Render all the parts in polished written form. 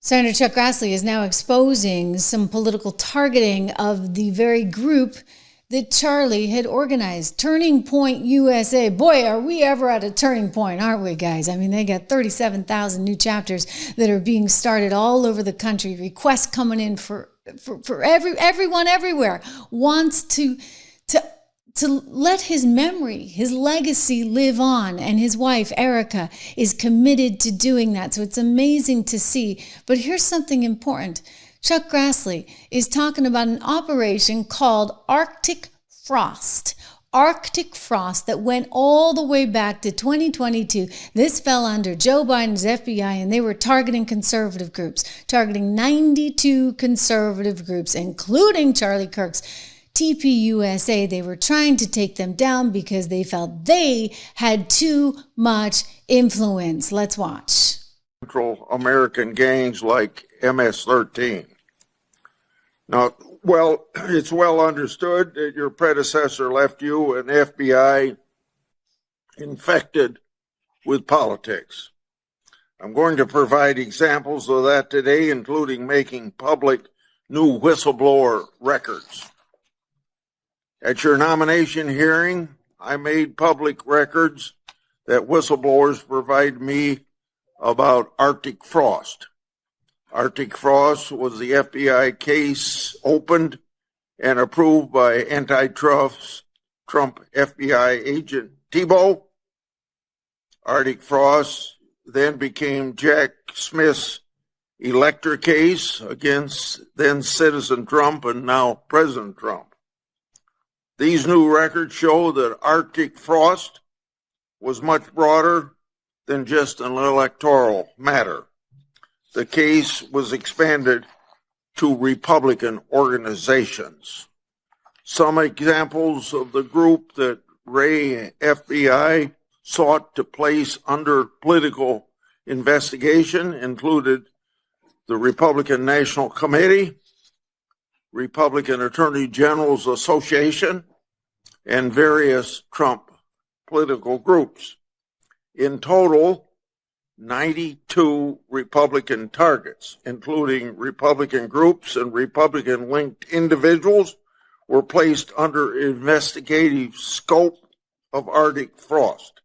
Senator Chuck Grassley is now exposing some political targeting of the very group that Charlie had organized. Turning Point USA. Boy, are we ever at a turning point, aren't we, guys? I mean, they got 37,000 new chapters that are being started all over the country. Requests coming in for everyone everywhere wants to let his memory, his legacy live on. And his wife, Erica, is committed to doing that. So it's amazing to see. But here's something important. Chuck Grassley is talking about an operation called Arctic Frost. Arctic Frost that went all the way back to 2022. This fell under Joe Biden's FBI, and they were targeting conservative groups, targeting 92 conservative groups, including Charlie Kirk's TPUSA. They were trying to take them down because they felt they had too much influence. Let's watch. Central American gangs like MS-13. Now, well, it's well understood that your predecessor left you an FBI infected with politics. I'm going to provide examples of that today, including making public new whistleblower records. At your nomination hearing, I made public records that whistleblowers provide me about Arctic Frost. Arctic Frost was the FBI case opened and approved by antitrust Trump FBI agent Tebow. Arctic Frost then became Jack Smith's elector case against then citizen Trump and now President Trump. These new records show that Arctic Frost was much broader than just an electoral matter. The case was expanded to Republican organizations. Some examples of the group that Ray FBI sought to place under political investigation included the Republican National Committee, Republican Attorney General's Association, and various Trump political groups. In total, 92 Republican targets, including Republican groups and Republican-linked individuals, were placed under investigative scope of Arctic Frost.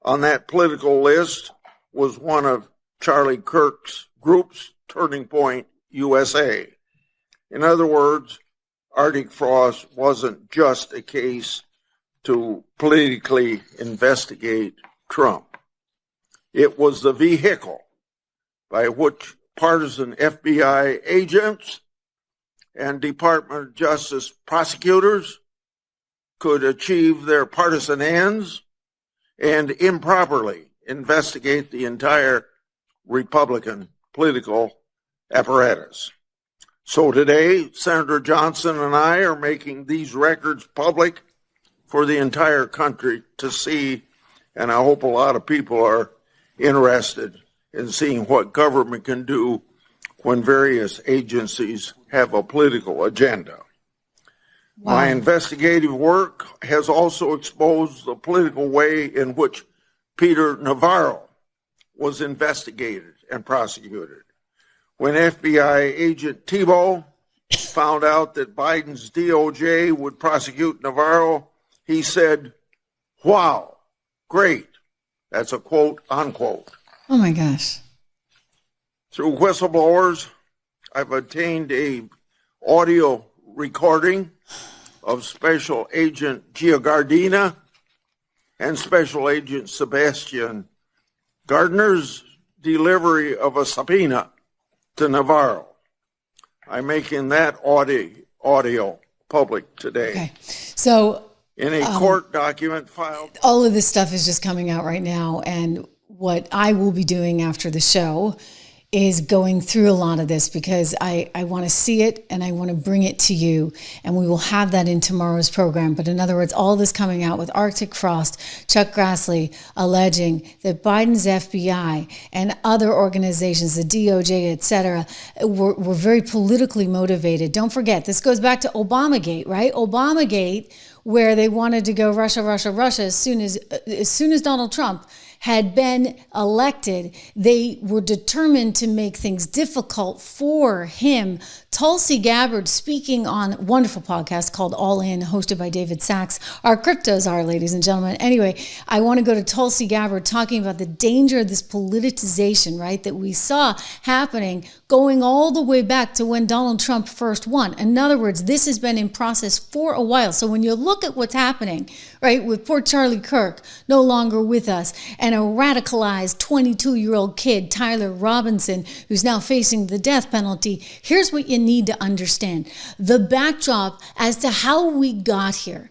On that political list was one of Charlie Kirk's groups, Turning Point USA. In other words, Arctic Frost wasn't just a case to politically investigate Trump. It was the vehicle by which partisan FBI agents and Department of Justice prosecutors could achieve their partisan ends and improperly investigate the entire Republican political apparatus. So today, Senator Johnson and I are making these records public for the entire country to see, and I hope a lot of people are interested in seeing what government can do when various agencies have a political agenda. Wow. My investigative work has also exposed the political way in which Peter Navarro was investigated and prosecuted. When FBI agent Tebow found out that Biden's DOJ would prosecute Navarro, he said, "Wow, great." That's a quote, unquote. Oh my gosh. Through whistleblowers, I've obtained a audio recording of Special Agent Giagardina and Special Agent Sebastian Gardner's delivery of a subpoena to Navarro. I'm making that audio public today. Okay. So in a court document filed. All of this stuff is just coming out right now. And what I will be doing after the show is going through a lot of this because I want to see it and I want to bring it to you. And we will have that in tomorrow's program. But in other words, all this coming out with Arctic Frost, Chuck Grassley alleging that Biden's FBI and other organizations, the DOJ, et cetera, were very politically motivated. Don't forget, this goes back to Obamagate, right? Obamagate, where they wanted to go Russia, Russia, Russia as soon as Donald Trump had been elected, they were determined to make things difficult for him. Tulsi Gabbard, speaking on a wonderful podcast called All In, hosted by David Sachs. Our cryptos are, ladies and gentlemen. Anyway, I want to go to Tulsi Gabbard talking about the danger of this politicization, right, that we saw happening going all the way back to when Donald Trump first won. In other words, this has been in process for a while. So when you look at what's happening, right, with poor Charlie Kirk no longer with us, and a radicalized 22-year-old kid, Tyler Robinson, who's now facing the death penalty, here's what you need to understand. The backdrop as to how we got here.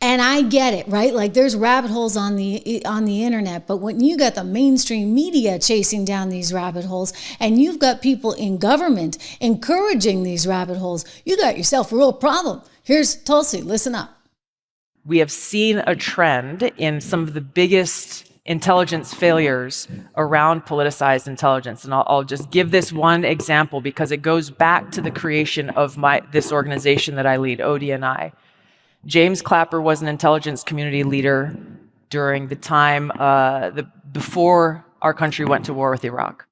And I get it, right? Like there's rabbit holes on the internet, but when you got the mainstream media chasing down these rabbit holes and you've got people in government encouraging these rabbit holes, you got yourself a real problem. Here's Tulsi, listen up. We have seen a trend in some of the biggest intelligence failures around politicized intelligence. And I'll just give this one example because it goes back to the creation of this organization that I lead, ODNI. James Clapper was an intelligence community leader during the time before our country went to war with Iraq.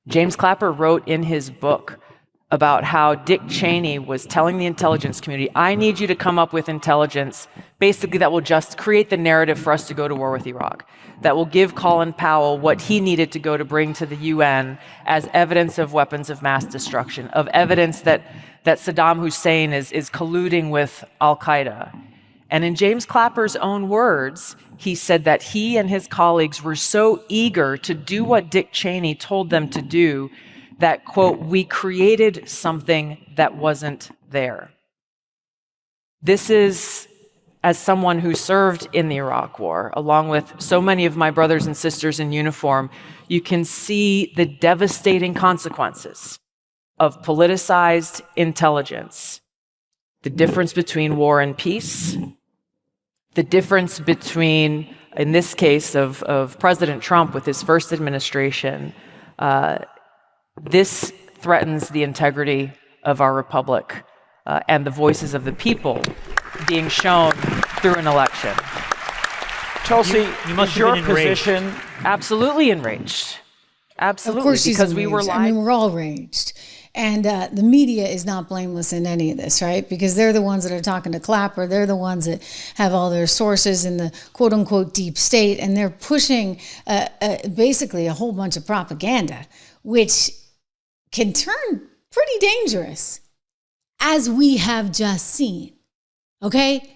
James Clapper wrote in his book about how Dick Cheney was telling the intelligence community, I need you to come up with intelligence, basically that will just create the narrative for us to go to war with Iraq, that will give Colin Powell what he needed to go to bring to the UN as evidence of weapons of mass destruction, of evidence that Saddam Hussein is colluding with Al-Qaeda. And in James Clapper's own words, he said that he and his colleagues were so eager to do what Dick Cheney told them to do that, quote, we created something that wasn't there. This is, as someone who served in the Iraq War, along with so many of my brothers and sisters in uniform, you can see the devastating consequences of politicized intelligence, the difference between war and peace, the difference between, in this case of President Trump with his first administration, this threatens the integrity of our republic and the voices of the people being shown through an election. Tulsi, you must is your position absolutely enraged? Absolutely, of course she's because enraged. we were live. I mean, we're all raged. And the media is not blameless in any of this, right? Because they're the ones that are talking to Clapper. They're the ones that have all their sources in the quote unquote deep state. And they're pushing basically a whole bunch of propaganda, which can turn pretty dangerous, as we have just seen. Okay?